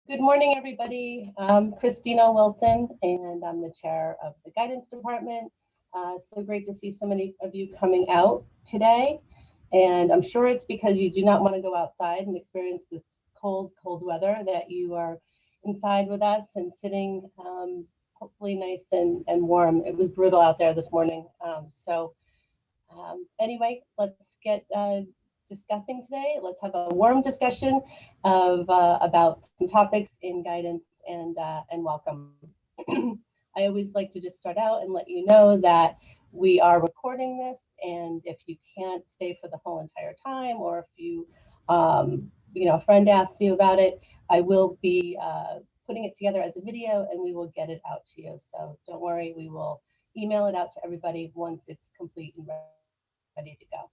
Good morning, everybody. I'm Christina Wilson, and I'm the chair of the guidance department. So great to see so many of you coming out today. And I'm sure it's because you do not want to go outside and experience this cold weather that you are inside with us and sitting hopefully nice and warm. It was brutal out there this morning. Anyway, let's get discussing today. Let's have a warm discussion of about some topics in guidance and welcome. I always like to just start out and let you know that we are recording this, and if you can't stay for the whole entire time, or if a friend asks you about it, I will be putting it together as a video, and we will get it out to you. So don't worry, we will email it out to everybody once it's complete and ready to go.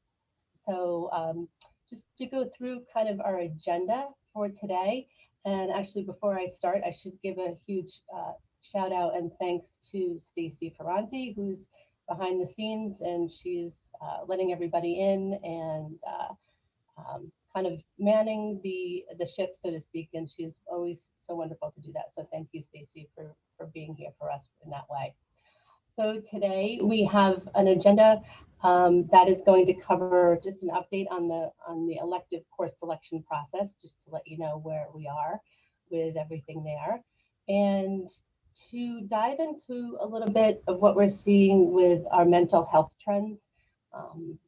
Just to go through kind of our agenda for today, and actually before I start, I should give a huge shout out and thanks to Stacy Ferranti, who's behind the scenes, and she's letting everybody in and kind of manning the ship, so to speak, and she's always so wonderful to do that. So thank you, Stacy, for being here for us in that way. So today we have an agenda that is going to cover just an update on the elective course selection process, just to let you know where we are with everything there, and to dive into a little bit of what we're seeing with our mental health trends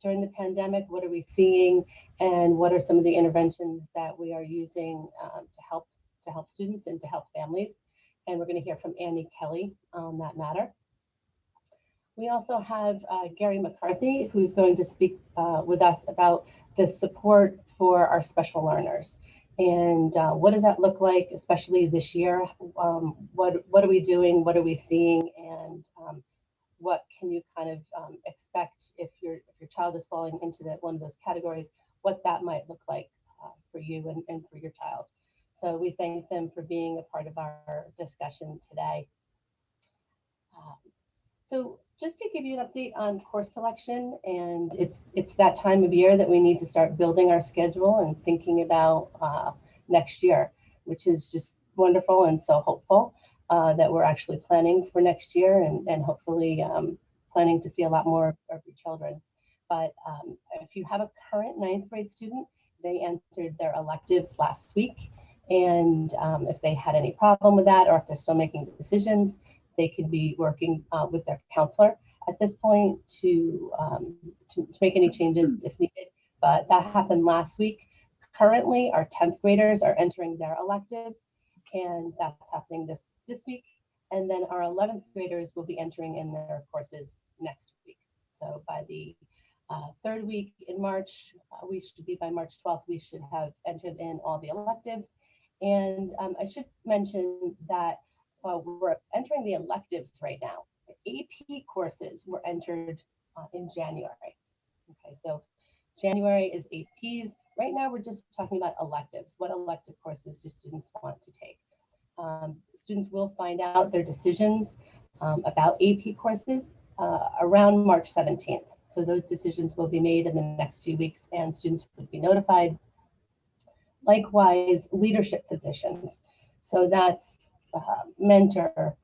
during the pandemic. What are we seeing, and what are some of the interventions that we are using to help students and to help families? And we're going to hear from Annie Kelly on that matter. We also have Gary McCarthy, who's going to speak with us about the support for our special learners. And what does that look like, especially this year? What are we doing? What are we seeing? And what can you kind of expect if your child is falling into one of those categories, what that might look like for you and for your child. So we thank them for being a part of our discussion today. So just to give you an update on course selection, and it's that time of year that we need to start building our schedule and thinking about next year, which is just wonderful and so hopeful that we're actually planning for next year and hopefully planning to see a lot more of your children. But if you have a current ninth grade student, they entered their electives last week, and if they had any problem with that, or if they're still making decisions, they could be working with their counselor at this point to make any changes if needed. But that happened last week. Currently, our 10th graders are entering their electives, and that's happening this week. And then our 11th graders will be entering in their courses next week. So by the third week in March, we should be by March 12th, we should have entered in all the electives. And I should mention that we're entering the electives right now. The AP courses were entered in January. Okay, so January is APs. Right now, we're just talking about electives. What elective courses do students want to take? Students will find out their decisions about AP courses around March 17th. So those decisions will be made in the next few weeks, and students will be notified. Likewise, leadership positions. So that's mentor,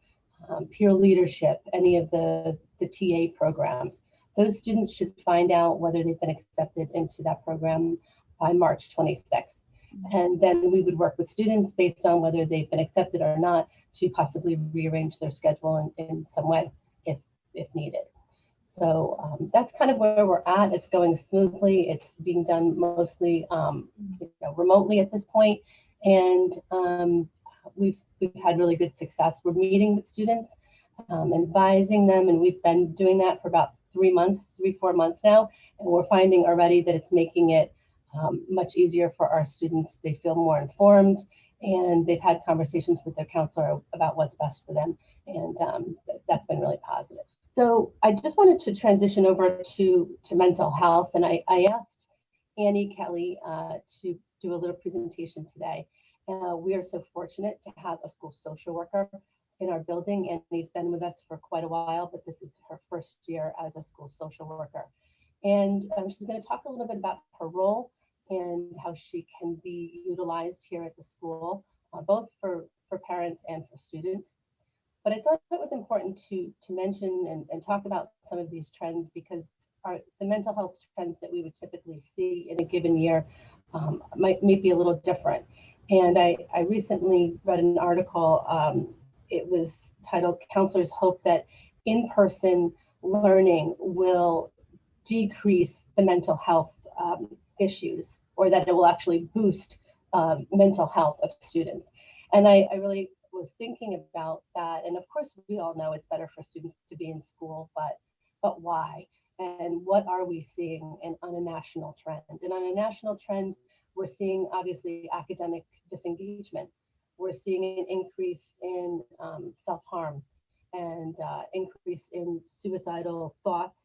peer leadership, any of the TA programs. Those students should find out whether they've been accepted into that program by March 26th. And then we would work with students based on whether they've been accepted or not to possibly rearrange their schedule in some way if needed. So that's kind of where we're at. It's going smoothly. It's being done mostly remotely at this point, and we've had really good success. We're meeting with students, advising them, and we've been doing that for about 4 months now, and we're finding already that it's making it much easier for our students. They feel more informed, and they've had conversations with their counselor about what's best for them, and that's been really positive. So I just wanted to transition over to mental health, and I asked Annie Kelly to do a little presentation today. We are so fortunate to have a school social worker in our building, and he's been with us for quite a while, but this is her first year as a school social worker. And she's going to talk a little bit about her role and how she can be utilized here at the school both for parents and for students. But I thought it was important to mention and talk about some of these trends because the mental health trends that we would typically see in a given year may be a little different. And I recently read an article. It was titled "Counselors Hope That In-Person Learning Will Decrease the Mental Health Issues, or that it will actually boost mental health of students." And I really was thinking about that. And of course, we all know it's better for students to be in school, but why? And what are we seeing on a national trend? And on a national trend, we're seeing obviously academic disengagement. We're seeing an increase in self-harm and increase in suicidal thoughts.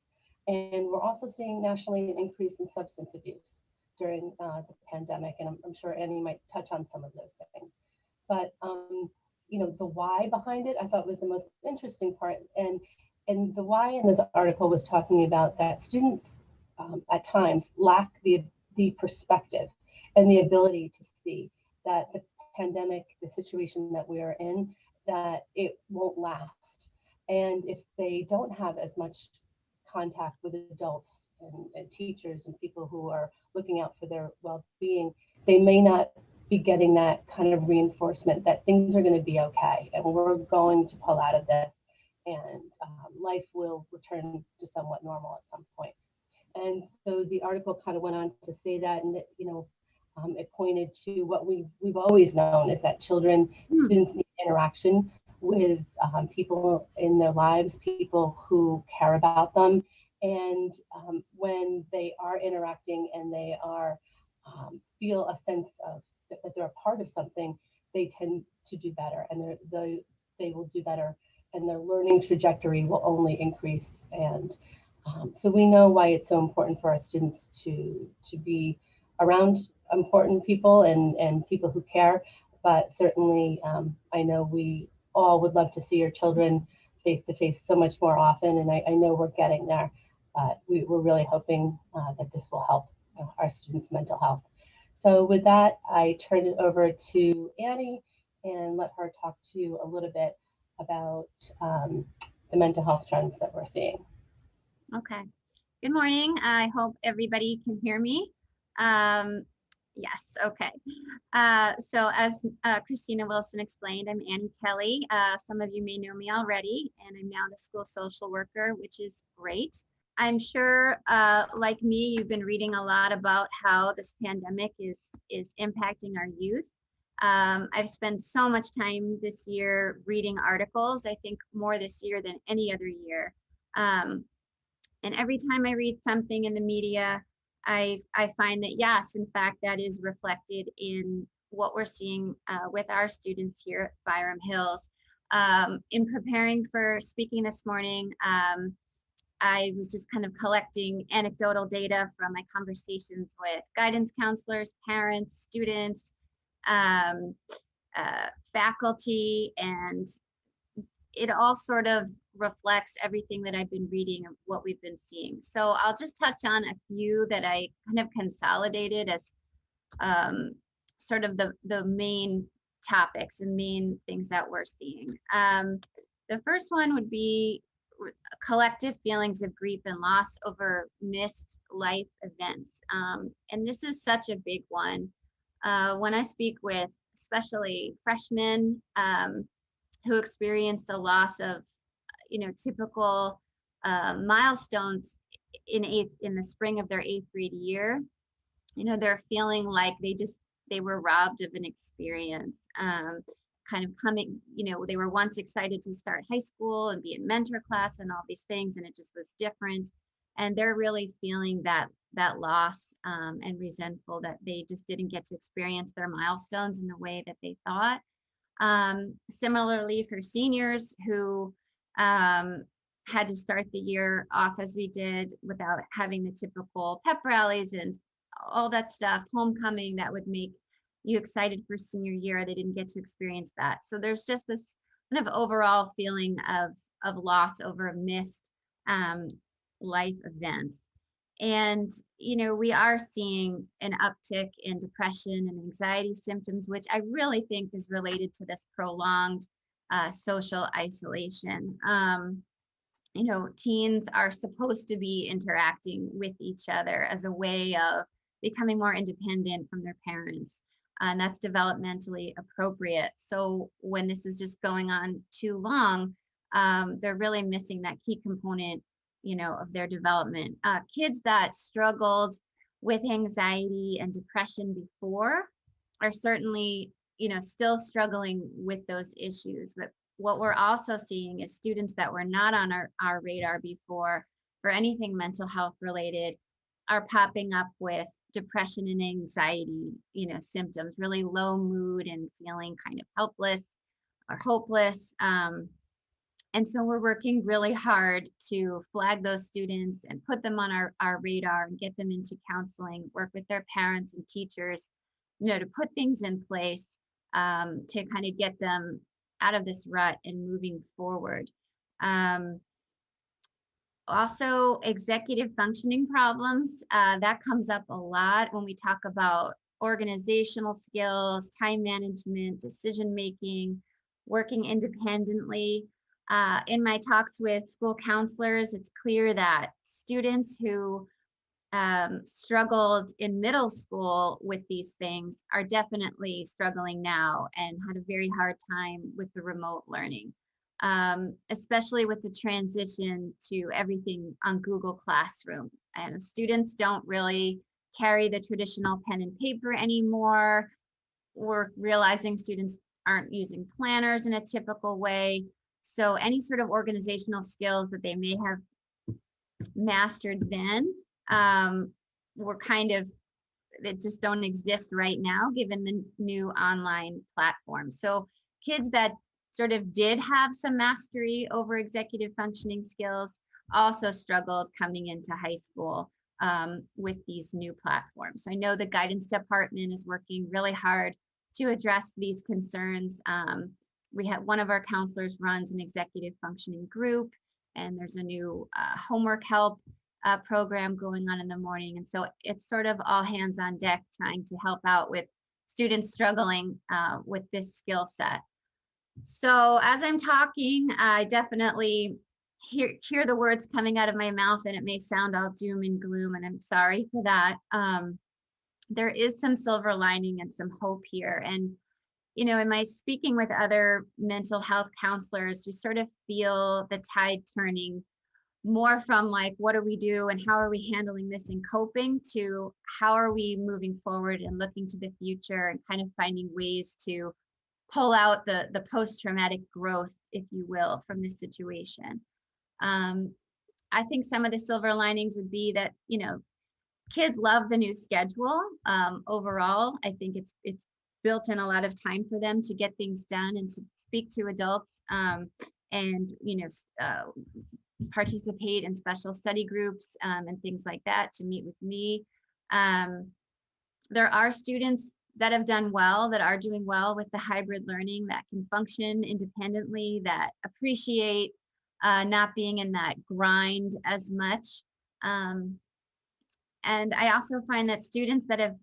And we're also seeing nationally an increase in substance abuse during the pandemic. And I'm sure Annie might touch on some of those things. But the why behind it, I thought was the most interesting part. And the why in this article was talking about that students at times lack the perspective and the ability to see that the pandemic, the situation that we are in, that it won't last. And if they don't have as much contact with adults and teachers and people who are looking out for their well-being, they may not be getting that kind of reinforcement that things are going to be okay and we're going to pull out of this and life will return to somewhat normal at some point. And so the article kind of went on to say that, and that, it pointed to what we've always known is that students need interaction with people in their lives, people who care about them. And when they are interacting and they are feel a sense of that they're a part of something, they tend to do better, and they will do better, and their learning trajectory will only increase. And so we know why it's so important for our students to be around important people and people who care. But certainly, I know we all would love to see your children face to face so much more often, and I know we're getting there. But we're really hoping that this will help our students' mental health. So with that, I turn it over to Annie and let her talk to you a little bit about the mental health trends that we're seeing. Okay. Good morning. I hope everybody can hear me. Yes, okay. So as Christina Wilson explained, I'm Annie Kelly. Some of you may know me already, and I'm now the school social worker, which is great. I'm sure, like me, you've been reading a lot about how this pandemic is impacting our youth. I've spent so much time this year reading articles, I think more this year than any other year. And every time I read something in the media, I find that, yes, in fact, that is reflected in what we're seeing with our students here at Byram Hills. In preparing for speaking this morning, I was just kind of collecting anecdotal data from my conversations with guidance counselors, parents, students, faculty, and it all sort of reflects everything that I've been reading and what we've been seeing. So I'll just touch on a few that I kind of consolidated as sort of the main topics and main things that we're seeing. The first one would be collective feelings of grief and loss over missed life events. And this is such a big one. When I speak with especially freshmen who experienced a loss of, typical milestones in the spring of their 8th grade year, they're feeling like they were robbed of an experience. Kind of coming, they were once excited to start high school and be in mentor class and all these things, and it just was different. And they're really feeling that loss and resentful that they just didn't get to experience their milestones in the way that they thought. Similarly for seniors who had to start the year off as we did without having the typical pep rallies and all that stuff, homecoming that would make you excited for senior year, they didn't get to experience that. So there's just this kind of overall feeling of loss over missed life events. And, we are seeing an uptick in depression and anxiety symptoms, which I really think is related to this prolonged social isolation. Teens are supposed to be interacting with each other as a way of becoming more independent from their parents. And that's developmentally appropriate. So when this is just going on too long, they're really missing that key component, of their development. Kids that struggled with anxiety and depression before are certainly, still struggling with those issues. But what we're also seeing is students that were not on our radar before for anything mental health related are popping up with depression and anxiety, symptoms, really low mood and feeling kind of helpless or hopeless. And so we're working really hard to flag those students and put them on our radar and get them into counseling, work with their parents and teachers, to put things in place to kind of get them out of this rut and moving forward. Also, executive functioning problems, that comes up a lot when we talk about organizational skills, time management, decision making, working independently. In my talks with school counselors, it's clear that students who struggled in middle school with these things are definitely struggling now and had a very hard time with the remote learning, especially with the transition to everything on Google Classroom. And students don't really carry the traditional pen and paper anymore. We're realizing students aren't using planners in a typical way. So any sort of organizational skills that they may have mastered then were kind of, that just don't exist right now given the new online platform. So kids that sort of did have some mastery over executive functioning skills also struggled coming into high school with these new platforms. So I know the guidance department is working really hard to address these concerns. We have one of our counselors runs an executive functioning group, and there's a new homework help program going on in the morning. And so it's sort of all hands on deck trying to help out with students struggling with this skill set. So as I'm talking, I definitely hear the words coming out of my mouth, and it may sound all doom and gloom, and I'm sorry for that. There is some silver lining and some hope here. And in my speaking with other mental health counselors, we sort of feel the tide turning more from like, what do we do and how are we handling this and coping, to how are we moving forward and looking to the future and kind of finding ways to pull out the post-traumatic growth, if you will, from this situation. I think some of the silver linings would be that, kids love the new schedule. Overall, I think it's built in a lot of time for them to get things done and to speak to adults and participate in special study groups and things like that, to meet with me. There are students that have done well, that are doing well with the hybrid learning, that can function independently, that appreciate not being in that grind as much. And I also find that students that have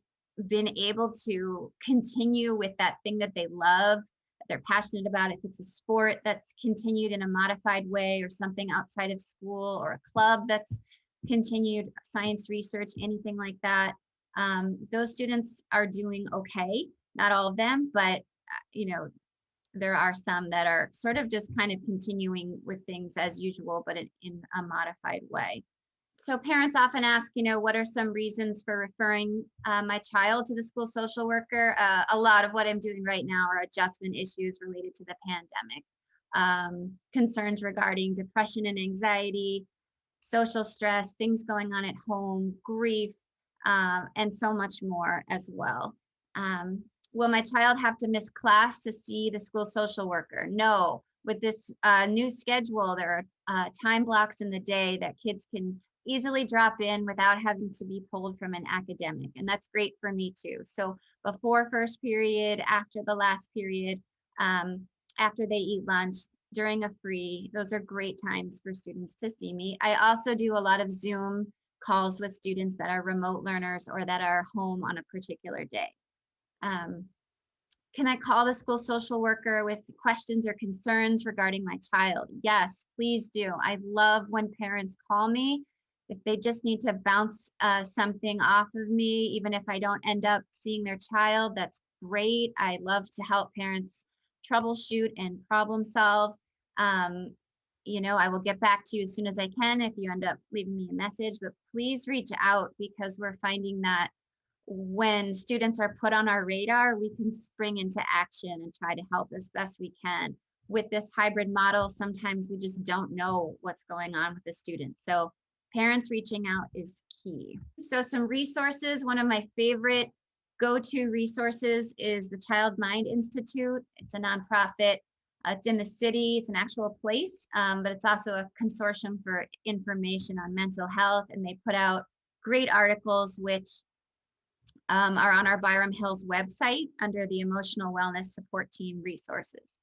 been able to continue with that thing that they love, that they're passionate about, if it's a sport that's continued in a modified way or something outside of school, or a club that's continued, science research, anything like that, those students are doing okay. Not all of them, but there are some that are sort of just kind of continuing with things as usual, but in a modified way. So parents often ask, what are some reasons for referring my child to the school social worker? A lot of what I'm doing right now are adjustment issues related to the pandemic, concerns regarding depression and anxiety, social stress, things going on at home, grief, and so much more as well. Will my child have to miss class to see the school social worker? No. With this new schedule, there are time blocks in the day that kids can easily drop in without having to be pulled from an academic. And that's great for me too. So before first period, after the last period, after they eat lunch, during a free, those are great times for students to see me. I also do a lot of Zoom calls with students that are remote learners or that are home on a particular day. Can I call the school social worker with questions or concerns regarding my child? Yes, please do. I love when parents call me. If they just need to bounce something off of me, even if I don't end up seeing their child, that's great. I love to help parents troubleshoot and problem solve. You know, I will get back to you as soon as I can if you end up leaving me a message, but please reach out, because we're finding that when students are put on our radar, we can spring into action and try to help as best we can. With this hybrid model, sometimes we just don't know what's going on with the students. So parents reaching out is key. So some resources, one of my favorite go-to resources is the Child Mind Institute. It's a nonprofit. It's in the city, it's an actual place, but it's also a consortium for information on mental health. And they put out great articles, which are on our Byram Hills website under the Emotional Wellness Support Team resources.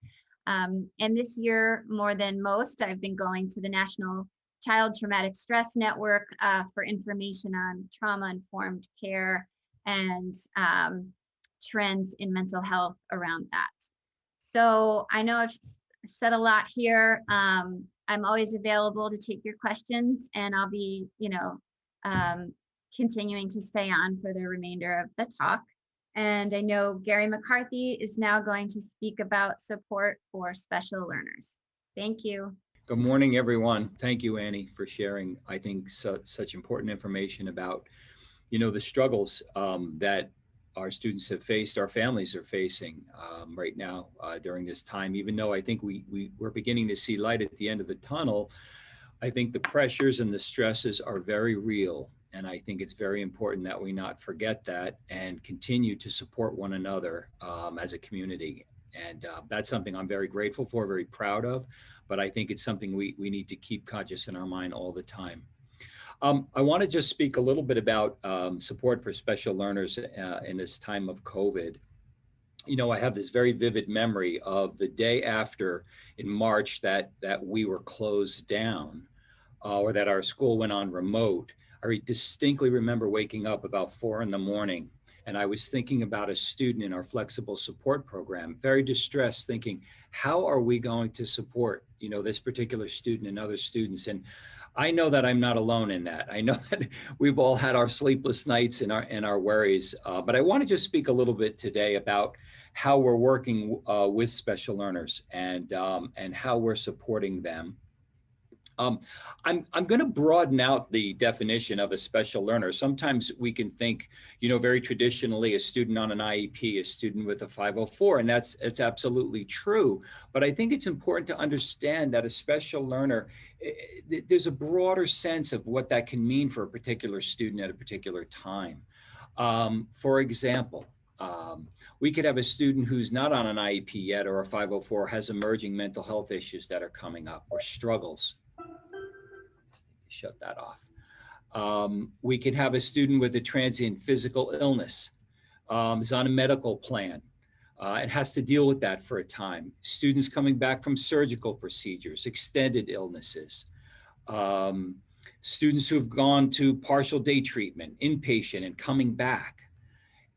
And this year, more than most, I've been going to the National Child Traumatic Stress Network for information on trauma-informed care and trends in mental health around that. So I know I've said a lot here. I'm always available to take your questions, and I'll be, continuing to stay on for the remainder of the talk. And I know Gary McCarthy is now going to speak about support for special learners. Thank you. Good morning, everyone. Thank you, Annie, for sharing, I think, such important information about, the struggles that our students have faced, our families are facing right now during this time. Even though I think we're beginning to see light at the end of the tunnel, I think the pressures and the stresses are very real. And I think it's very important that we not forget that and continue to support one another as a community. And that's something I'm very grateful for, very proud of, but I think it's something we need to keep conscious in our mind all the time. I want to just speak a little bit about support for special learners in this time of COVID. I have this very vivid memory of the day after in March that we were closed down or that our school went on remote. I distinctly remember waking up about 4 a.m. and I was thinking about a student in our flexible support program, very distressed, thinking, how are we going to support, this particular student and other students? And I know that I'm not alone in that. I know that we've all had our sleepless nights and our worries, but I want to just speak a little bit today about how we're working with special learners and how we're supporting them. I'm going to broaden out the definition of a special learner. Sometimes we can think, very traditionally, a student on an IEP, a student with a 504, and it's absolutely true. But I think it's important to understand that a special learner, there's a broader sense of what that can mean for a particular student at a particular time. For example, we could have a student who's not on an IEP yet or a 504, has emerging mental health issues that are coming up or struggles. Shut that off. We could have a student with a transient physical illness, is on a medical plan, and has to deal with that for a time. Students coming back from surgical procedures, extended illnesses. Students who've gone to partial day treatment, inpatient, and coming back.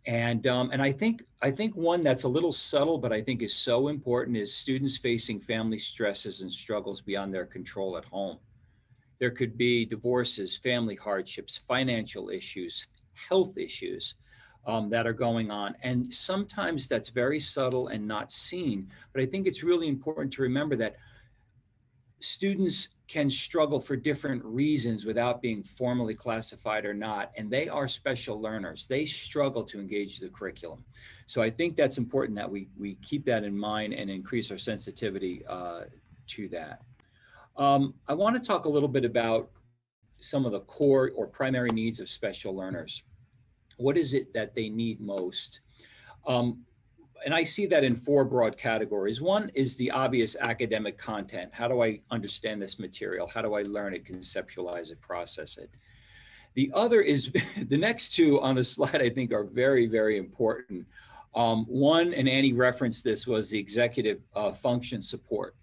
And I think one that's a little subtle, but I think is so important, is students facing family stresses and struggles beyond their control at home. There could be divorces, family hardships, financial issues, health issues that are going on. And sometimes that's very subtle and not seen. But I think it's really important to remember that students can struggle for different reasons without being formally classified or not. And they are special learners. They struggle to engage the curriculum. So I think that's important that we keep that in mind and increase our sensitivity to that. I want to talk a little bit about some of the core or primary needs of special learners. What is it that they need most? And I see that in 4 broad categories. One is the obvious academic content. How do I understand this material? How do I learn it, conceptualize it, process it? The other is, the next 2 on the slide I think are very, very important. One, and Annie referenced this, was the executive function support.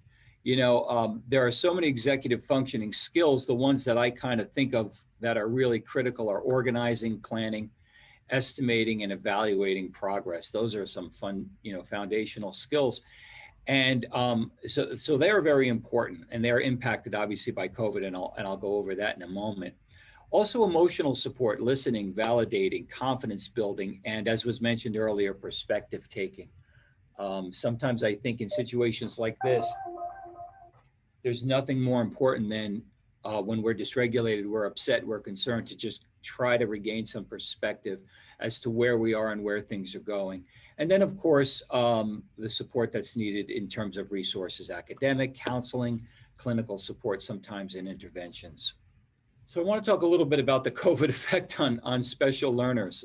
There are so many executive functioning skills. The ones that I kind of think of that are really critical are organizing, planning, estimating, and evaluating progress. Those are some fun, foundational skills. And so they are very important, and they are impacted obviously by COVID, and I'll go over that in a moment. Also, emotional support, listening, validating, confidence building, and as was mentioned earlier, perspective taking. Sometimes I think in situations like this, there's nothing more important than when we're dysregulated, we're upset, we're concerned, to just try to regain some perspective as to where we are and where things are going. And then, of course, the support that's needed in terms of resources, academic, counseling, clinical support, sometimes in interventions. So I want to talk a little bit about the COVID effect on special learners.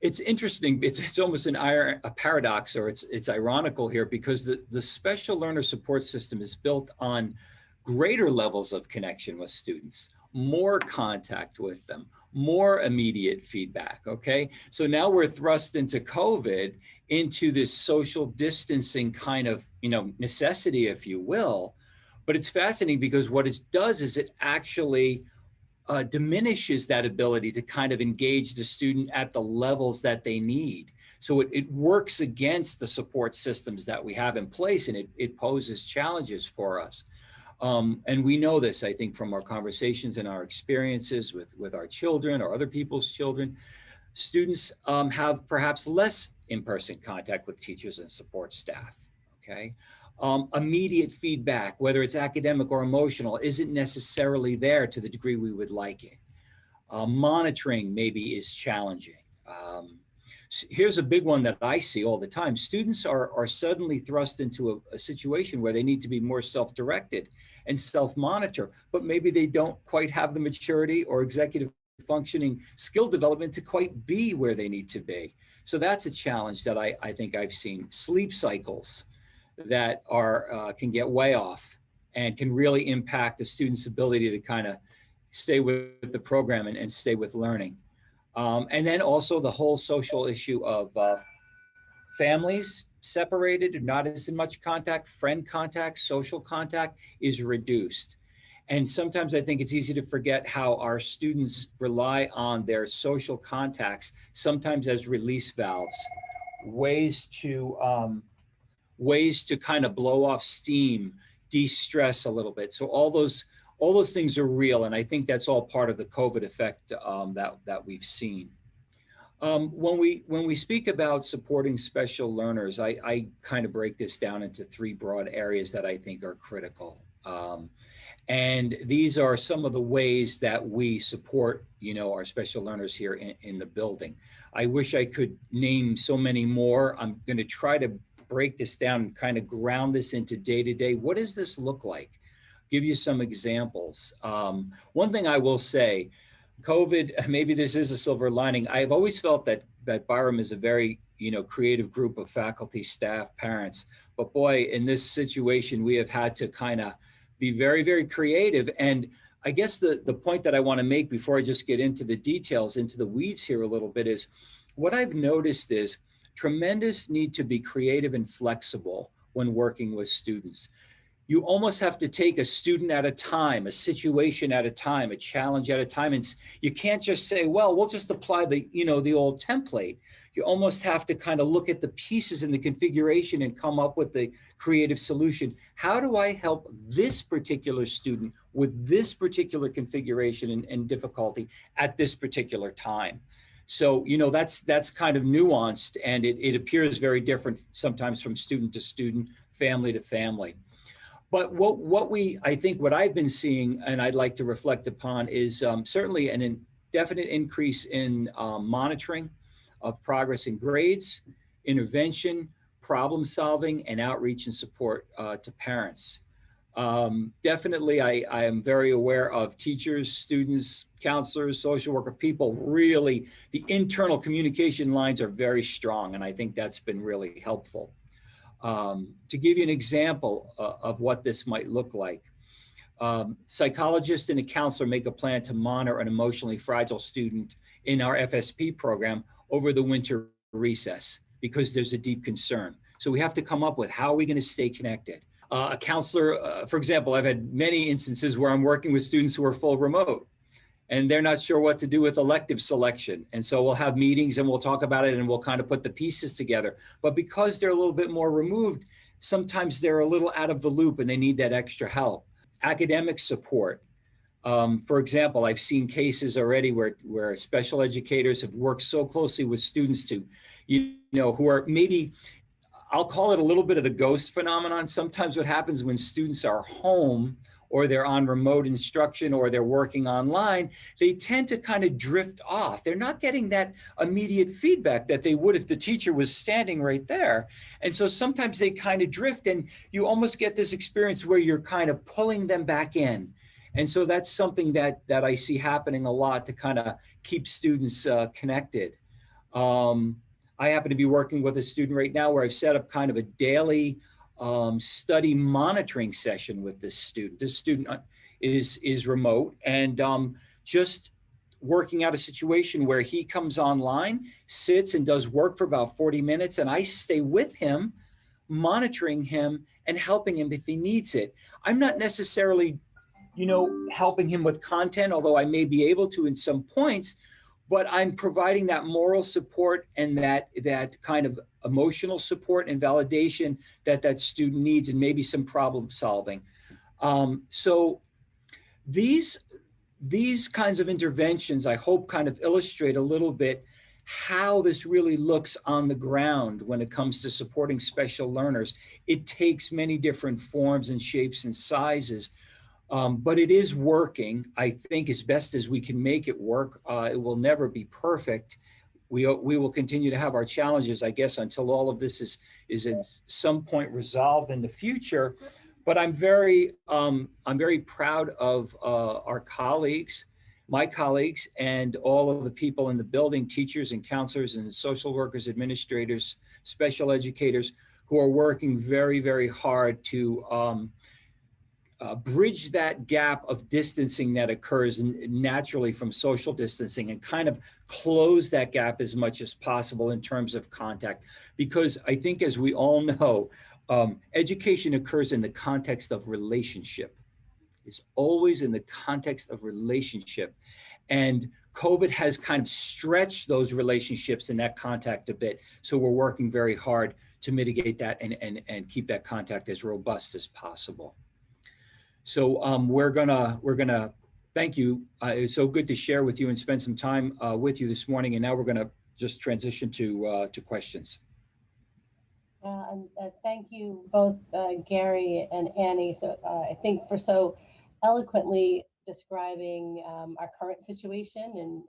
It's interesting. It's almost a paradox, or it's ironical here, because the special learner support system is built on greater levels of connection with students, more contact with them, more immediate feedback. Okay, so now we're thrust into COVID, into this social distancing kind of necessity, if you will. But it's fascinating because what it does is it actually diminishes that ability to kind of engage the student at the levels that they need. So it works against the support systems that we have in place, and it poses challenges for us. And we know this, I think, from our conversations and our experiences with our children or other people's children. Students have perhaps less in-person contact with teachers and support staff, okay? Immediate feedback, whether it's academic or emotional, isn't necessarily there to the degree we would like it. Monitoring maybe is challenging. So here's a big one that I see all the time. Students are suddenly thrust into a situation where they need to be more self-directed and self-monitor, but maybe they don't quite have the maturity or executive functioning skill development to quite be where they need to be. So that's a challenge that I think I've seen. Sleep cycles that can get way off and can really impact the student's ability to kind of stay with the program and stay with learning. And then also the whole social issue of families separated, not as much contact, friend contact, social contact is reduced. And sometimes I think it's easy to forget how our students rely on their social contacts, sometimes as release valves, ways to kind of blow off steam, de-stress a little bit. So all those things are real, and I think that's all part of the COVID effect that we've seen. When we speak about supporting special learners, I kind of break this down into three broad areas that I think are critical. And these are some of the ways that we support, our special learners here in the building. I wish I could name so many more. I'm going to try to break this down and kind of ground this into day-to-day. What does this look like? Give you some examples. One thing I will say, COVID, maybe this is a silver lining. I've always felt that Byram is a very, creative group of faculty, staff, parents. But boy, in this situation, we have had to kind of be very, very creative. And I guess the point that I want to make before I just get into the details, into the weeds here a little bit, is what I've noticed is tremendous need to be creative and flexible when working with students. You almost have to take a student at a time, a situation at a time, a challenge at a time. And you can't just say, well, we'll just apply the old template. You almost have to kind of look at the pieces in the configuration and come up with the creative solution. How do I help this particular student with this particular configuration and difficulty at this particular time? So, that's kind of nuanced, and it appears very different sometimes from student to student, family to family. But I think what I've been seeing, and I'd like to reflect upon, is certainly an indefinite increase in monitoring of progress in grades, intervention, problem solving, and outreach and support to parents. Definitely, I am very aware of teachers, students, counselors, social worker people. Really, the internal communication lines are very strong, and I think that's been really helpful. To give you an example of what this might look like, psychologist and a counselor make a plan to monitor an emotionally fragile student in our FSP program over the winter recess because there's a deep concern. So we have to come up with how are we going to stay connected? A counselor, for example, I've had many instances where I'm working with students who are full remote and they're not sure what to do with elective selection. And so we'll have meetings and we'll talk about it and we'll kind of put the pieces together. But because they're a little bit more removed, sometimes they're a little out of the loop and they need that extra help. Academic support. For example, I've seen cases already where special educators have worked so closely with students to, who are maybe, I'll call it a little bit of the ghost phenomenon. Sometimes what happens when students are home or they're on remote instruction or they're working online, they tend to kind of drift off. They're not getting that immediate feedback that they would if the teacher was standing right there. And so sometimes they kind of drift and you almost get this experience where you're kind of pulling them back in. And so that's something that I see happening a lot to kind of keep students connected. I happen to be working with a student right now where I've set up kind of a daily study monitoring session with this student. This student is remote and just working out a situation where he comes online, sits and does work for about 40 minutes, and I stay with him, monitoring him and helping him if he needs it. I'm not necessarily, helping him with content, although I may be able to in some points, but I'm providing that moral support and that kind of emotional support and validation that student needs and maybe some problem solving. So these kinds of interventions, I hope, kind of illustrate a little bit how this really looks on the ground when it comes to supporting special learners. It takes many different forms and shapes and sizes. But it is working, I think, as best as we can make it work. It will never be perfect. We will continue to have our challenges, I guess, until all of this is at some point resolved in the future. But I'm very proud of our colleagues, my colleagues, and all of the people in the building, teachers and counselors and social workers, administrators, special educators, who are working very, very hard to bridge that gap of distancing that occurs naturally from social distancing and kind of close that gap as much as possible in terms of contact. Because I think, as we all know, education occurs in the context of relationship. It's always in the context of relationship. And COVID has kind of stretched those relationships and that contact a bit. So we're working very hard to mitigate that and keep that contact as robust as possible. So we're gonna thank you. It's so good to share with you and spend some time with you this morning. And now we're gonna just transition to questions. And thank you both, Gary and Annie. So I think for so eloquently describing our current situation, and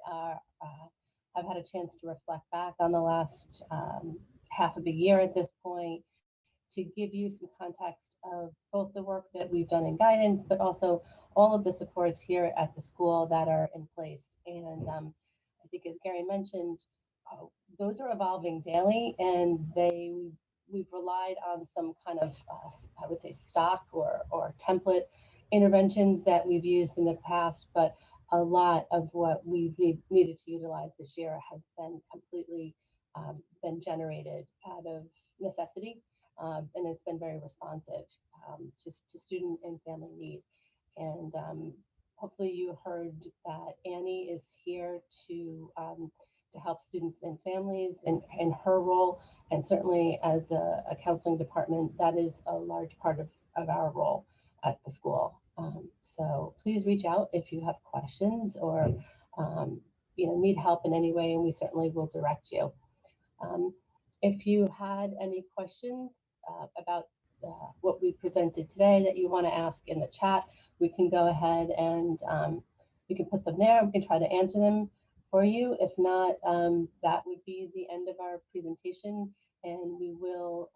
I've had a chance to reflect back on the last half of the year at this point, to give you some context of both the work that we've done in guidance, but also all of the supports here at the school that are in place. And I think, as Gary mentioned, those are evolving daily, and we've relied on some kind of, I would say, stock or template interventions that we've used in the past, but a lot of what we've needed to utilize this year has been completely been generated out of necessity. And it's been very responsive to student and family need. And hopefully you heard that Annie is here to help students and families in her role. And certainly as a counseling department, that is a large part of our role at the school. So please reach out if you have questions or need help in any way, and we certainly will direct you. If you had any questions about what we presented today that you want to ask in the chat, we can go ahead and we can put them there. We can try to answer them for you. If not, that would be the end of our presentation, and we will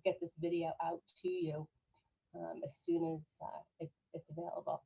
get this video out to you as soon as it's available.